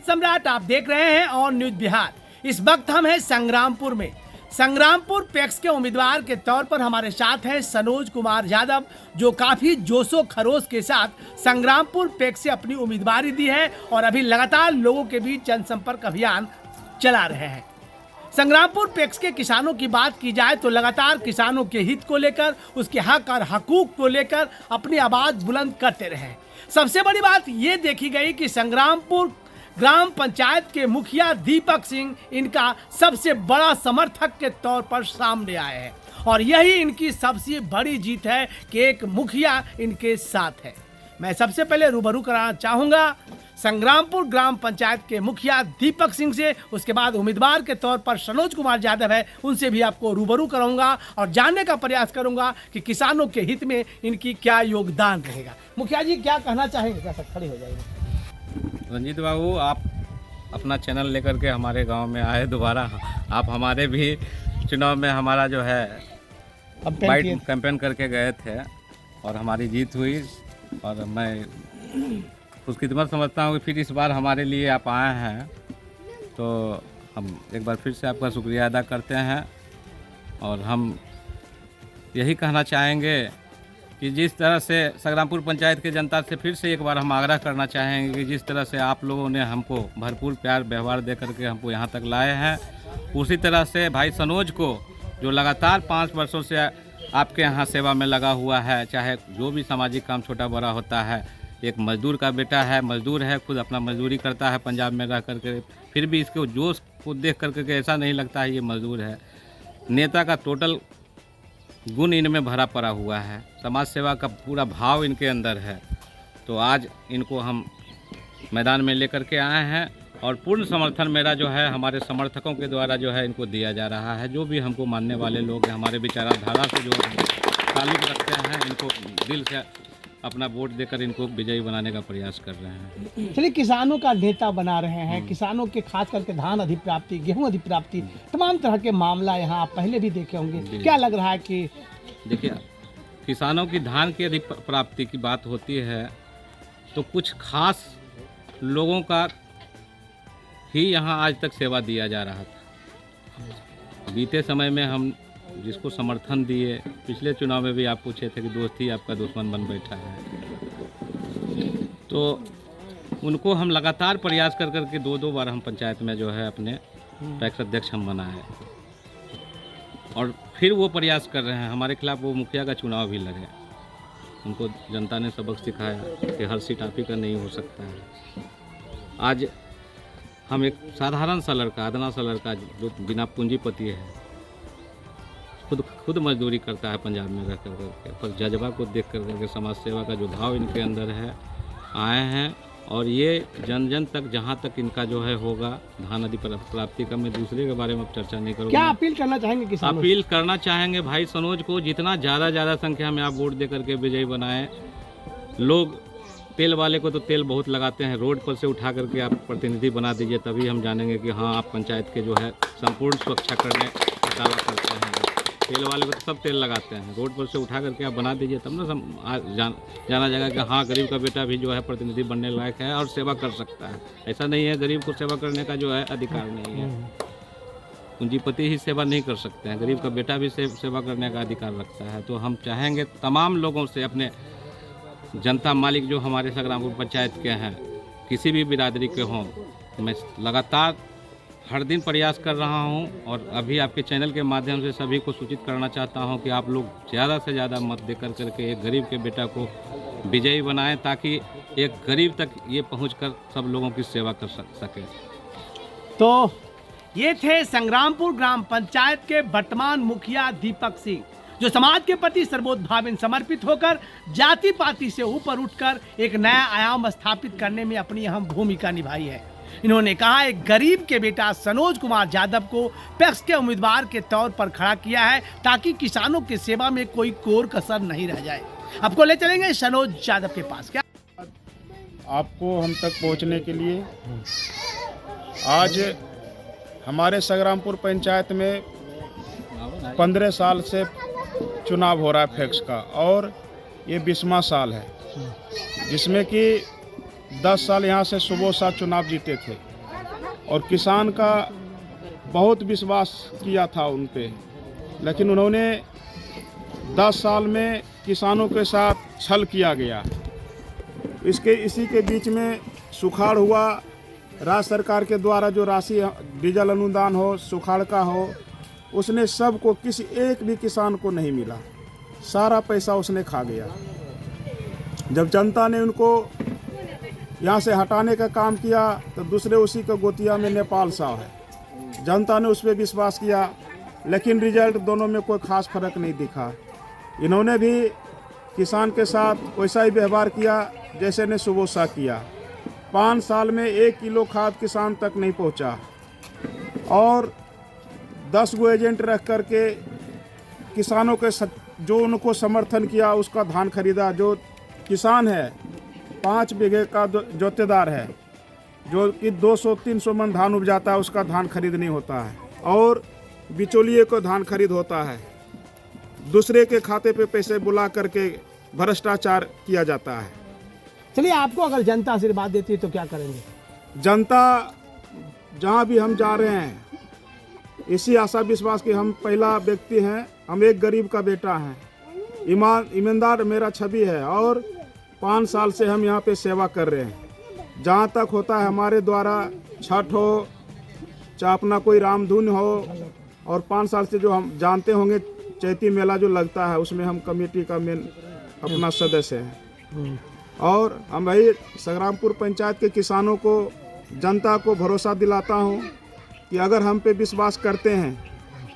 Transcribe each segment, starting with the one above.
गीत सम्राट आप देख रहे हैं ऑन न्यूज बिहार। इस वक्त हम हैं संग्रामपुर में। संग्रामपुर पैक्स के उम्मीदवार के तौर पर हमारे साथ हैं सनोज कुमार यादव, जो काफी जोशो खरोश के साथ संग्रामपुर पैक्स से अपनी उम्मीदवारी दी है और अभी लगातार लोगों के बीच जनसंपर्क अभियान चला रहे हैं। संग्रामपुर पैक्स के किसानों की बात की जाए तो लगातार किसानों के हित को लेकर, उसके हक और हकूक को लेकर अपनी आवाज बुलंद करते रहे। सबसे बड़ी बात ये देखी गई कि संग्रामपुर ग्राम पंचायत के मुखिया दीपक सिंह इनका सबसे बड़ा समर्थक के तौर पर सामने आए हैं और यही इनकी सबसे बड़ी जीत है कि एक मुखिया इनके साथ है। मैं सबसे पहले रूबरू कराना चाहूंगा संग्रामपुर ग्राम पंचायत के मुखिया दीपक सिंह से, उसके बाद उम्मीदवार के तौर पर सनोज कुमार यादव है, उनसे भी आपको रूबरू कराऊंगा और जानने का प्रयास करूंगा कि किसानों के हित में इनकी क्या योगदान रहेगा। मुखिया जी क्या कहना चाहेंगे? क्या खड़े हो जाएंगे? रंजीत बाबू, आप अपना चैनल लेकर के हमारे गांव में आए दोबारा। आप हमारे भी चुनाव में हमारा जो है बाइट कैंपेन करके गए थे और हमारी जीत हुई और मैं उसकी खिदमत समझता हूँ कि फिर इस बार हमारे लिए आप आए हैं तो हम एक बार फिर से आपका शुक्रिया अदा करते हैं। और हम यही कहना चाहेंगे कि जिस तरह से संग्रामपुर पंचायत के जनता से फिर से एक बार हम आग्रह करना चाहेंगे कि जिस तरह से आप लोगों ने हमको भरपूर प्यार व्यवहार दे करके हमको यहाँ तक लाए हैं, उसी तरह से भाई सनोज को जो लगातार 5 वर्षों से आपके यहाँ सेवा में लगा हुआ है, चाहे जो भी सामाजिक काम छोटा बड़ा होता है, एक मजदूर का बेटा है, मजदूर है, खुद अपना मजदूरी करता है पंजाब में रह करके, फिर भी इसके जोश को देख करके ऐसा नहीं लगता है ये मजदूर है। नेता का टोटल गुण इनमें भरा पड़ा हुआ है, समाज सेवा का पूरा भाव इनके अंदर है। तो आज इनको हम मैदान में लेकर के आए हैं और पूर्ण समर्थन मेरा जो है हमारे समर्थकों के द्वारा जो है इनको दिया जा रहा है। जो भी हमको मानने वाले लोग हैं, हमारे विचारधारा से जो ताल्लुक़ रखते हैं, इनको दिल से अपना वोट देकर इनको विजयी बनाने का प्रयास कर रहे हैं। चलिए, किसानों का नेता बना रहे हैं, किसानों के खास करके धान अधिप्राप्ति, गेहूं अधिप्राप्ति, तमाम तरह के मामला यहाँ आप पहले भी देखे होंगे। क्या लग रहा है कि देखिए, किसानों की धान की अधिप्राप्ति की बात होती है तो कुछ खास लोगों का ही यहाँ आज तक सेवा दिया जा रहा था। बीते समय में हम जिसको समर्थन दिए, पिछले चुनाव में भी आप पूछे थे कि दोस्त ही आपका दुश्मन बन बैठा है, तो उनको हम लगातार प्रयास कर करके 2 बार हम पंचायत में जो है अपने पैक्स अध्यक्ष हम बनाए और फिर वो प्रयास कर रहे हैं। हमारे खिलाफ वो मुखिया का चुनाव भी लड़े, उनको जनता ने सबक सिखाया कि हर सीट आप ही का नहीं हो सकता है। आज हम एक साधारण सा लड़का, अदना सा लड़का जो बिना पूंजीपति है, खुद मजदूरी करता है पंजाब में रह कर, पर जज्बा को देख कर समाज सेवा का जो भाव इनके अंदर है आए हैं और ये जन जन तक जहाँ तक इनका जो है होगा धान अधिप्राप्ति का, मैं दूसरे के बारे में अब चर्चा नहीं करूँगा। क्या अपील करना चाहेंगे किसानों? अपील करना चाहेंगे भाई सनोज को जितना ज़्यादा संख्या में आप वोट दे करके विजयी बनाएं। लोग तेल वाले को तो तेल बहुत लगाते हैं, रोड पर से उठा करके आप प्रतिनिधि बना दीजिए, तभी हम जानेंगे कि हाँ आप पंचायत के जो है संपूर्ण सुरक्षा करने का दावा करते हैं। तेल वाले को तो सब तेल लगाते हैं, रोड पर से उठा करके आप बना दीजिए, तब ना जाना जाएगा कि हाँ गरीब का बेटा भी जो है प्रतिनिधि बनने लायक है और सेवा कर सकता है। ऐसा नहीं है गरीब को सेवा करने का जो है अधिकार नहीं है, पूंजीपति ही सेवा नहीं कर सकते हैं, गरीब का बेटा भी सेवा करने का अधिकार रखता है। तो हम चाहेंगे तमाम लोगों से, अपने जनता मालिक जो हमारे संग्रामपुर पंचायत के हैं, किसी भी बिरादरी के हों, मैं लगातार हर दिन प्रयास कर रहा हूं और अभी आपके चैनल के माध्यम से सभी को सूचित करना चाहता हूं कि आप लोग ज़्यादा से ज़्यादा मत देकर करके एक गरीब के बेटा को विजयी बनाएं, ताकि एक गरीब तक ये पहुंचकर सब लोगों की सेवा कर सके। तो ये थे संग्रामपुर ग्राम पंचायत के वर्तमान मुखिया दीपक सिंह, जो समाज के प्रति सर्वोत्भावन समर्पित होकर जाति पाति से ऊपर उठकर एक नया आयाम स्थापित करने में अपनी अहम भूमिका निभाई है। इन्होंने कहा एक गरीब के बेटा सनोज कुमार यादव को पैक्स के उम्मीदवार के तौर पर खड़ा किया है ताकि किसानों की सेवा में कोई कोर कसर नहीं रह जाए। आपको ले चलेंगे सनोज यादव के पास। क्या आपको हम तक पहुंचने के लिए आज हमारे संग्रामपुर पंचायत में 15 साल से चुनाव हो रहा है पैक्स का और ये 20वां साल है, जिसमें कि 10 साल यहाँ से सुबह साथ चुनाव जीते थे और किसान का बहुत विश्वास किया था उन पे, लेकिन उन्होंने 10 साल में किसानों के साथ छल किया गया। इसी के बीच में सुखाड़ हुआ। राज्य सरकार के द्वारा जो राशि डीजल अनुदान हो, सुखाड़ का हो, उसने सबको, किसी एक भी किसान को नहीं मिला। सारा पैसा उसने खा गया। जब जनता ने उनको यहाँ से हटाने का काम किया तो दूसरे उसी के गोतिया में नेपाल साहब है। जनता ने उस पर विश्वास किया, लेकिन रिजल्ट दोनों में कोई खास फर्क नहीं दिखा। इन्होंने भी किसान के साथ वैसा ही व्यवहार किया जैसे ने सुबोसा किया। 5 साल में 1 किलो खाद किसान तक नहीं पहुंचा और 10 गो एजेंट रख करके किसानों के जो उनको समर्थन किया उसका धान खरीदा। जो किसान है 5 बीघे का जोतेदार है, जो कि 200-300 मन धान उपजाता है, उसका धान खरीद नहीं होता है और बिचौलिए को धान खरीद होता है। दूसरे के खाते पे पैसे बुला करके भ्रष्टाचार किया जाता है। चलिए, आपको अगर जनता आशीर्वाद देती है तो क्या करेंगे? जनता जहाँ भी हम जा रहे हैं इसी आशा विश्वास कि हम पहला व्यक्ति हैं, हम एक गरीब का बेटा हैं, ईमानदार मेरा छवि है और 5 साल से हम यहाँ पे सेवा कर रहे हैं। जहाँ तक होता है हमारे द्वारा, छठ हो चाहे अपना कोई रामधुन हो, और 5 साल से जो हम जानते होंगे चैती मेला जो लगता है उसमें हम कमेटी का मेन अपना सदस्य हैं। और हम भाई संग्रामपुर पंचायत के किसानों को, जनता को भरोसा दिलाता हूँ कि अगर हम पे विश्वास करते हैं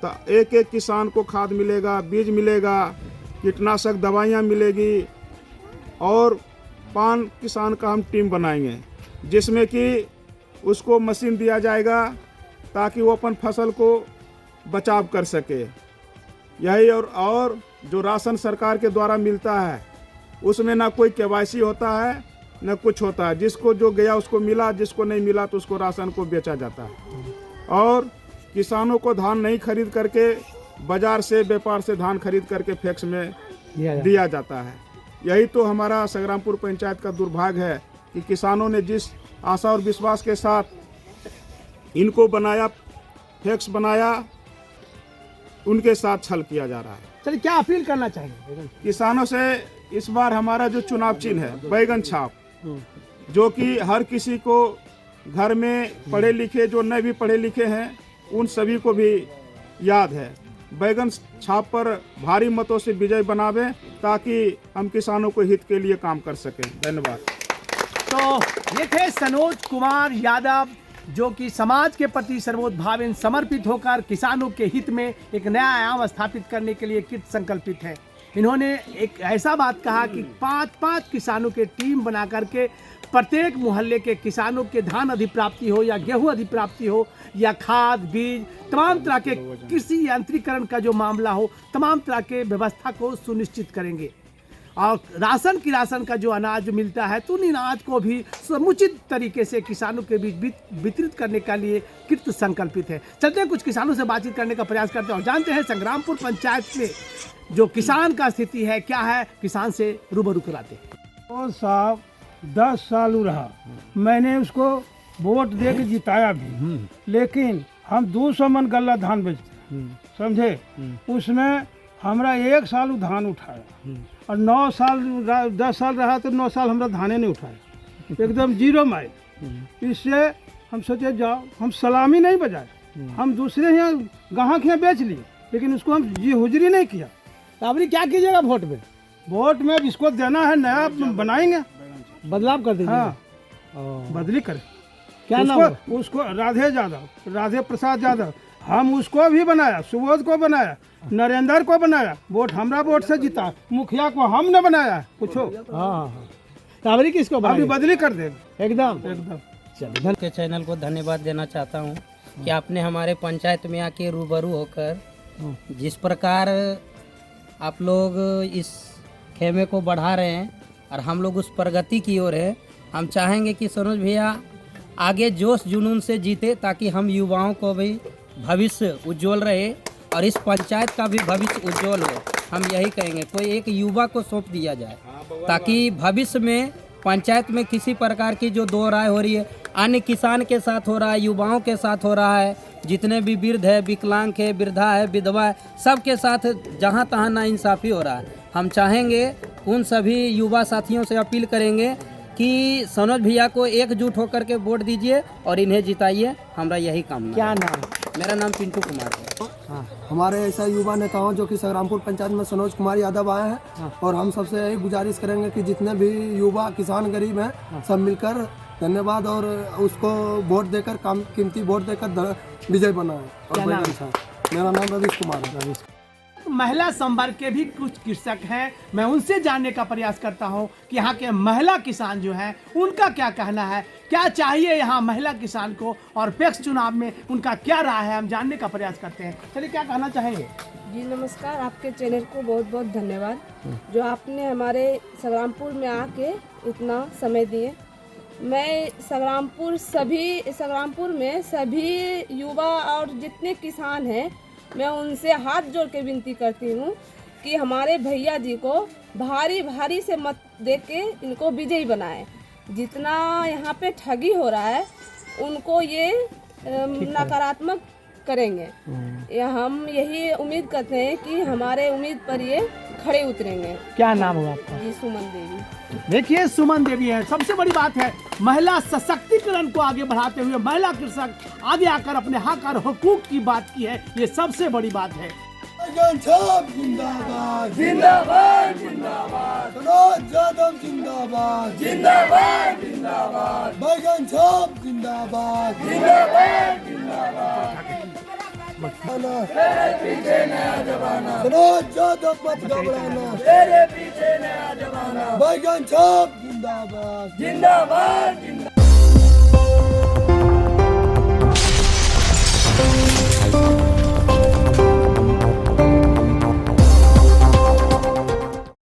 तो एक एक किसान को खाद मिलेगा, बीज मिलेगा, कीटनाशक दवाइयाँ मिलेगी और पान किसान का हम टीम बनाएंगे जिसमें कि उसको मशीन दिया जाएगा ताकि वो अपन फसल को बचाव कर सके। यही और जो राशन सरकार के द्वारा मिलता है उसमें ना कोई केवाईसी होता है न कुछ होता है। जिसको जो गया उसको मिला, जिसको नहीं मिला तो उसको राशन को बेचा जाता है। और किसानों को धान नहीं खरीद करके बाजार से, व्यापार से धान खरीद करके फैक्स में दिया जाता है। यही तो हमारा संग्रामपुर पंचायत का दुर्भाग्य है कि किसानों ने जिस आशा और विश्वास के साथ इनको बनाया, फैक्स बनाया, उनके साथ छल किया जा रहा है। चलिए, क्या अपील करना चाहेंगे किसानों से? इस बार हमारा जो चुनाव चिन्ह है बैगन छाप, जो कि हर किसी को घर में पढ़े लिखे, जो नहीं भी पढ़े लिखे हैं उन सभी को भी याद है। बैगन छाप पर भारी मतों से विजय बनावे ताकि हम किसानों को हित के लिए काम कर सकें। धन्यवाद। तो ये थे सनोज कुमार यादव, जो कि समाज के प्रति सर्वोत्भावन समर्पित होकर किसानों के हित में एक नया आयाम स्थापित करने के लिए कृत संकल्पित है। इन्होंने एक ऐसा बात कहा कि 5-5 किसानों के टीम बना करके प्रत्येक मोहल्ले के किसानों के धान अधिप्राप्ति हो या गेहूं अधिप्राप्ति हो या खाद, बीज, तमाम तरह के कृषि यांत्रिकरण का जो मामला हो, तमाम तरह के व्यवस्था को सुनिश्चित करेंगे। और राशन का जो अनाज मिलता है तो उन अनाज को भी समुचित तरीके से किसानों के बीच वितरित करने के लिए कृत संकल्पित है। चलते हैं, कुछ किसानों से बातचीत करने का प्रयास करते हैं और जानते हैं संग्रामपुर पंचायत में जो किसान का स्थिति है क्या है। किसान से रूबरू कराते हैं। और साहब 10 साल रहा, मैंने उसको वोट दे के जिताया भी, लेकिन हम 200 मन गल्ला धान बेचते, समझे। उसमें हमरा 1 साल धान उठाया और 9 साल 10 साल रहा तो 9 साल हमरा धाने नहीं उठाया, एकदम 0 माइल। इससे हम सोचे जाओ हम सलामी नहीं बजाए, हम दूसरे यहाँ गाहक यहाँ बेच लिए, लेकिन उसको हम जी हुजरी नहीं किया। तो आपने क्या कीजिएगा वोट में? वोट में जिसको देना है नया बनाएंगे, बदलाव कर दीजिए। हाँ, बदली करें। क्या नाम है? उसको राधे यादव, राधे प्रसाद यादव, हम उसको भी बनाया, सुबोध को बनाया, नरेंद्र को बनाया, वोट हमरा वोट से जीता, मुखिया को हमने बनाया। पूछो। हाँ, राबरी किसको अभी बदली कर दे एकदम। चलिए, के चैनल को धन्यवाद देना चाहता हूँ कि आपने हमारे पंचायत में आके रूबरू होकर जिस प्रकार आप लोग इस खेमे को बढ़ा रहे हैं और हम लोग उस प्रगति की ओर है। हम चाहेंगे कि सनोज भैया आगे जोश जुनून से जीते ताकि हम युवाओं को भी भविष्य उज्जवल रहे और इस पंचायत का भी भविष्य उज्जवल हो। हम यही कहेंगे, कोई एक युवा को सौंप दिया जाए ताकि भविष्य में पंचायत में किसी प्रकार की जो दो राय हो रही है अन्य किसान के साथ हो रहा है, युवाओं के साथ हो रहा है, जितने भी वृद्ध है, विकलांग है, वृद्धा है, विधवा है, सबके साथ जहाँ तहाँ नाइंसाफ़ी हो रहा है। हम चाहेंगे उन सभी युवा साथियों से अपील करेंगे कि सनोज भैया को एकजुट होकर के वोट दीजिए और इन्हें जिताइए। हमारा यही कामना। क्या नाम? मेरा नाम पिंटू कुमार है। हमारे ऐसा युवा नेताओं जो कि संग्रामपुर पंचायत में सनोज कुमार यादव आए हैं और हम सबसे यही गुजारिश करेंगे कि जितने भी युवा किसान गरीब हैं सब मिलकर धन्यवाद और उसको वोट देकर कीमती वोट देकर विजय बनाएं। और मेरा नाम रवीश कुमार है। महिला संवर्ग के भी कुछ कृषक हैं, मैं उनसे जानने का प्रयास करता हूं कि यहाँ के महिला किसान जो हैं उनका क्या कहना है, क्या चाहिए यहाँ महिला किसान को और पैक्स चुनाव में उनका क्या राय है, हम जानने का प्रयास करते हैं। चलिए, क्या कहना चाहेंगे? जी नमस्कार, आपके चैनल को बहुत बहुत धन्यवाद जो आपने हमारे संग्रामपुर में आके इतना समय दिए। मैं संग्रामपुर में सभी युवा और जितने किसान हैं मैं उनसे हाथ जोड़ के विनती करती हूँ कि हमारे भैया जी को भारी से मत दे के इनको विजयी बनाएं। जितना यहाँ पे ठगी हो रहा है उनको ये नकारात्मक करेंगे। हम यही उम्मीद करते हैं कि हमारे उम्मीद पर ये खड़े उतरेंगे। क्या नाम होगा आपका? जी सुमन देवी। देखिए, सुमन देवी है। सबसे बड़ी बात है महिला सशक्तिकरण को आगे बढ़ाते हुए महिला कृषक आगे आकर अपने हक और हुकूक की बात की है, ये सबसे बड़ी बात है। बैगन छाप जिंदाबाद जिंदाबाद जिंदाबाद, सनोज यादव जिंदाबाद जिंदाबाद जिंदाबाद, बैगन छाप जिंदाबाद जिंदाबाद जिंदाबाद, तेरे पीछे नया जमाना, सनोज यादव मत घबराना, तेरे पीछे नया जमाना, बैगन छाप जिंदाबाद जिंदाबाद।